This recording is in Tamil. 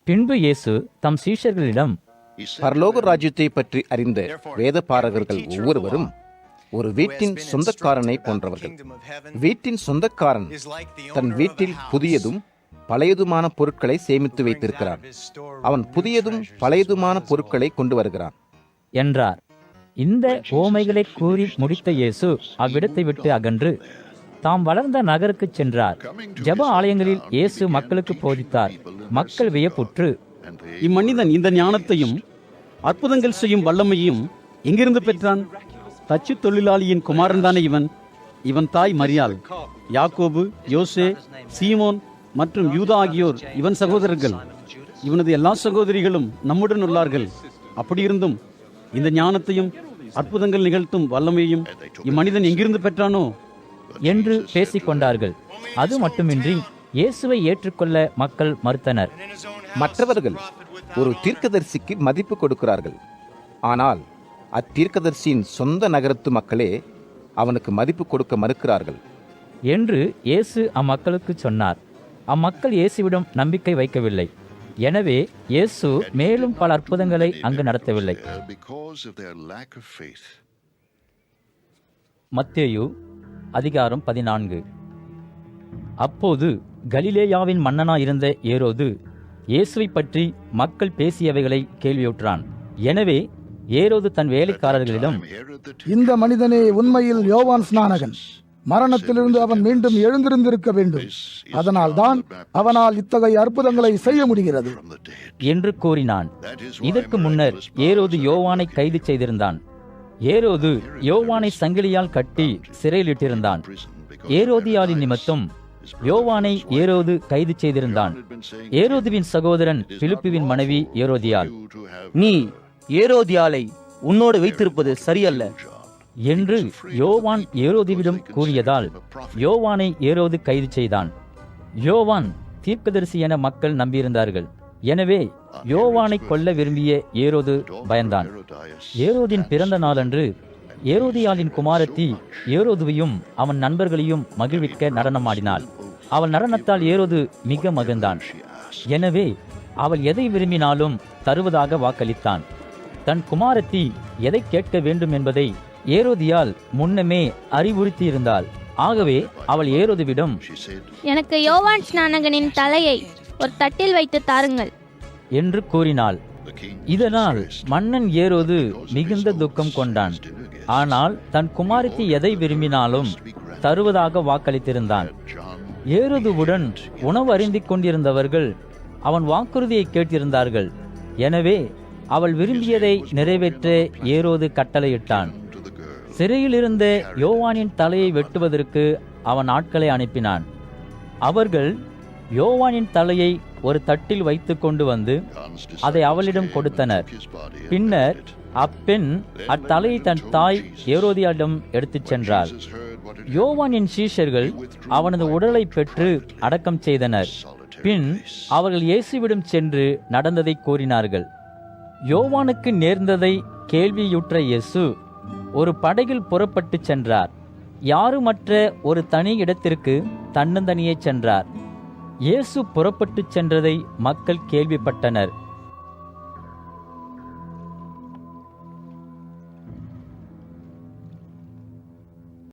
பின்பு இயேசு தம் சீஷர்களிடம், பரலோக ராஜ்யத்தை பற்றி அறிந்த வேத பாரகர்கள் ஒவ்வொருவரும் ஒரு வீட்டின் சொந்தக்காரனை போன்றவர்கள். வீட்டின் சொந்தக்காரன் தன் வீட்டில் புதியதும் பழையதுமான பொருட்களை சேமித்து வைத்திருக்கிறான். அவன் புதியதும் பழையதுமான பொருட்களை கொண்டு வருகிறான் என்றார். இந்த ஓமைகளை கூறி முடித்த இயேசு அவ்விடத்தை விட்டு அகன்று தாம் வளர்ந்த நகருக்கு சென்றார். ஜெப ஆலயங்களில் இயேசு மக்களுக்கு போதித்தார். மக்கள் வியப்புற்று, இம்மனிதன் இந்த ஞானத்தையும் அற்புதங்கள் செய்யும் வல்லமையும் எங்கிருந்து பெற்றான்? தச்சு தொழிலாளியின் குமாரன் தானே இவன்? இவன் தாய் மரியாள், யாக்கோபு, யோசே, சீமோன் மற்றும் யூதா ஆகியோர் இவன் சகோதரர்கள். இவனது எல்லா சகோதரிகளும் நம்முடன் உள்ளார்கள். அப்படியிருந்தும் இந்த ஞானத்தையும் அற்புதங்கள் நிகழ்த்தும் வல்லமையும் இம்மனிதன் எங்கிருந்து பெற்றானோ என்று பேசிக்கொண்டார்கள். அது மட்டுமின்றி இயேசுவை ஏற்றுக்கொள்ள மக்கள் மறுத்தனர். மற்றவர்கள் ஒரு தீர்க்கதரிசிக்கு மதிப்பு கொடுக்கிறார்கள். ஆனால் அத்தீர்க்கதரிசியின் சொந்த நகரத்து மக்களே அவனுக்கு மதிப்பு கொடுக்க மறுக்கிறார்கள் என்று இயேசு அம்மக்களுக்கு சொன்னார். அம்மக்கள் இயேசுவிடம் நம்பிக்கை வைக்கவில்லை. எனவே இயேசு மேலும் பல அற்புதங்களை அங்கு நடத்தவில்லை. மத்தேயு அதிகாரம் 14. அப்போது கலிலேயாவின் மன்னனாயிருந்த ஏரோது இயேசுவை பற்றி மக்கள் பேசியவைகளை கேள்வியுற்றான். எனவே ஏரோது தன் வேலைக்காரர்களிடம், இந்த மனிதனே உண்மையில் யோவான் ஸ்நானகன். மரணத்திலிருந்து அவன் மீண்டும் எழுந்திருந்திருக்க வேண்டும். அதனால் தான் அவனால் இத்தகைய அற்புதங்களை செய்ய முடிகிறது என்று கூறினான். இதற்கு முன்னர் ஏரோது யோவானை கைது செய்திருந்தான். ஏரோது யோவானை சங்கிலியால் கட்டி சிறையிலிட்டிருந்தான். ஏரோதியாளின் நிமித்தம் யோவானை ஏரோது கைது செய்திருந்தான். ஏரோதுவின் சகோதரன் பிலிப்புவின் மனைவி ஏரோதியாள், நீ ஏரோதியாளை உன்னோடு வைத்திருப்பது சரியல்ல என்று யோவான் ஏரோதுவிடம் கூறியதால் யோவானை ஏரோது கைது செய்தான். யோவான் தீர்க்கதரிசி என மக்கள் நம்பியிருந்தார்கள். எனவே யோவானை கொல்ல விரும்பிய ஏரோது பயந்தான். ஏரோதின் பிறந்த நாளன்று ஏரோதியாளின் குமாரத்தி ஏரோதுவையும் அவன் நண்பர்களையும் மகிழ்விக்க நடனமாடினாள். அவள் நடனத்தால் ஏரோது மிக மகிழ்ந்தான். எனவே அவள் எதை விரும்பினாலும் தருவதாக வாக்களித்தான். தன் குமாரத்தி எதை கேட்க வேண்டும் என்பதை ஏரோதியால் முன்னமே அறிவுறுத்தியிருந்தாள். ஆகவே அவள் ஏரோதுவிடம், எனக்கு யோவான் ஸ்நானகனின் தலையை ஒரு தட்டில் வைத்து தாருங்கள் என்று கூறினாள். இதனால் மன்னன் ஏரோது மிகுந்த துக்கம் கொண்டான். ஆனால் தன் குமாரத்தி எதை விரும்பினாலும் தருவதாக வாக்களித்திருந்தான். ஏரோதுவுடன் உணவு அருந்திக் கொண்டிருந்தவர்கள் அவன் வாக்குறுதியை கேட்டிருந்தார்கள். எனவே அவள் விரும்பியதை நிறைவேற்ற ஏரோது கட்டளையிட்டான். சிறையில் இருந்த யோவானின் தலையை வெட்டுவதற்கு அவன் ஆட்களை அனுப்பினான். அவர்கள் யோவானின் தலையை ஒரு தட்டில் வைத்து கொண்டு வந்து அதை அவளிடம் கொடுத்தனர். பின்னர் அப்பெண் அத்தலையை தன் தாய் ஏரோதியாளிடம் எடுத்துச் சென்றாள். யோவானின் சீஷர்கள் அவனது உடலை பெற்று அடக்கம் செய்தனர். பின் அவர்கள் இயேசுவிடம் சென்று நடந்ததை கூறினார்கள். யோவானுக்கு நேர்ந்ததை கேள்வியுற்ற இயேசு ஒரு படகில் புறப்பட்டு சென்றார். யாருமற்ற ஒரு தனி இடத்திற்கு தன்னந்தனியே சென்றார். இயேசு புறப்பட்டு சென்றதை மக்கள் கேள்விப்பட்டனர்.